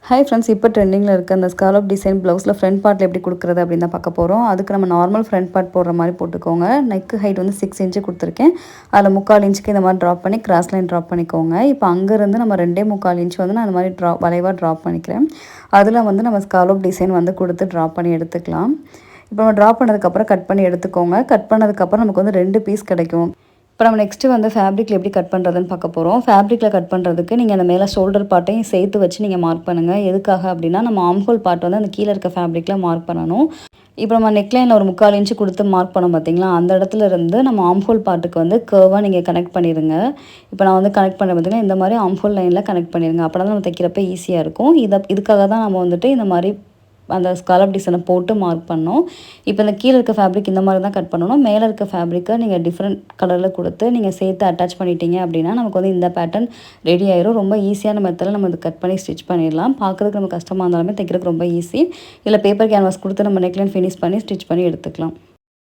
Hi friends, இப்போ ட்ரெண்டிங்கில் இருக்க அந்த ஸ்காலப் டிசைன் ப்ளவுஸில் ஃப்ரண்ட் பார்ட்டில் எப்படி கொடுக்குறது அப்படின்னு தான் பார்க்க போகிறோம். அதுக்கு நம்ம நார்மல் ஃப்ரண்ட் பார்ட் போடுற மாதிரி போட்டுக்கோங்க. நெக் ஹைட் வந்து 6 இன்ச்சு கொடுத்துருக்கேன். அதில் 3/4 இன்ச்சுக்கு இந்த மாதிரி ட்ராப் பண்ணி கிராஸ் லைன் ட்ராப் பண்ணிக்கோங்க. இப்போ அங்கேருந்து நம்ம 2.25 இன்ச் வந்து நான் அந்த மாதிரி வளைவாக ட்ராப் பண்ணிக்கிறேன். அதில் வந்து நம்ம ஸ்காலப் டிசைன் வந்து கொடுத்து ட்ராப் பண்ணி எடுத்துக்கலாம். இப்போ நம்ம ட்ராப் பண்ணதுக்கப்புறம் கட் பண்ணி எடுத்துக்கோங்க. கட் பண்ணதுக்கப்புறம் நமக்கு வந்து 2 பீஸ் கிடைக்கும். இப்போ நம்ம நெக்ஸ்ட்டு வந்து ஃபேப்ரிக்கில் எப்படி கட் பண்ணுறதுன்னு பார்க்க போகிறோம். ஃபேப்ரிக்கில் கட் பண்ணுறதுக்கு நீங்கள் அந்த மேலே ஷோல்டர் பார்ட்டையும் சேர்த்து வச்சு நீங்கள் மார்க் பண்ணுங்கள். எதுக்காக அப்படின்னா நம்ம ஆம்ஹோல் பார்ட் வந்து அந்த கீழே இருக்க ஃபேப்ரிக்கில் மார்க் பண்ணணும். இப்போ நம்ம நெக்லைனில் ஒரு 3/4 இன்ச்சு கொடுத்து மார்க் பண்ணோம் பார்த்தீங்களா, அந்த இடத்துல இருந்து நம்ம ஆம்ஹோல் பார்ட்டுக்கு வந்து கர்வாக நீங்கள் கனெக்ட் பண்ணிடுங்க. இப்போ நான் வந்து கனெக்ட் பண்ண பார்த்தீங்கன்னா இந்த மாதிரி ஆம்ஹோல் லைனில் கனெக்ட் பண்ணிடுங்க. அப்போ தான் நம்ம தைக்கிறப்ப ஈஸியாக இருக்கும். இதுக்காக தான் நம்ம வந்துட்டு இந்த மாதிரி அந்த ஸ்காலப் டிசைனை போட்டு மார்க் பண்ணோம். இப்போ இந்த கீழே இருக்க ஃபேப்ரிக் இந்த மாதிரி தான் கட் பண்ணணும். மேலே இருக்க ஃபேப்ரிக்கை நீங்கள் டிஃப்ரெண்ட் கலரில் கொடுத்து நீங்கள் சேர்த்து அட்டாச் பண்ணிட்டீங்க அப்படின்னா நமக்கு வந்து இந்த பேட்டர்ன் ரெடி ஆயிரும். ரொம்ப ஈஸியான மெத்தடில் நம்ம இது கட் பண்ணி ஸ்டிச் பண்ணிடலாம். பார்க்குறதுக்கு நம்ம கஷ்டமாக இருந்தாலுமே தைக்கிறதுக்கு ரொம்ப ஈஸி. இதில் பேப்பர் கேன்வாஸ் கொடுத்து நம்ம நெக்லைன் ஃபினிஷ் பண்ணி ஸ்டிச் பண்ணி எடுத்துக்கலாம்.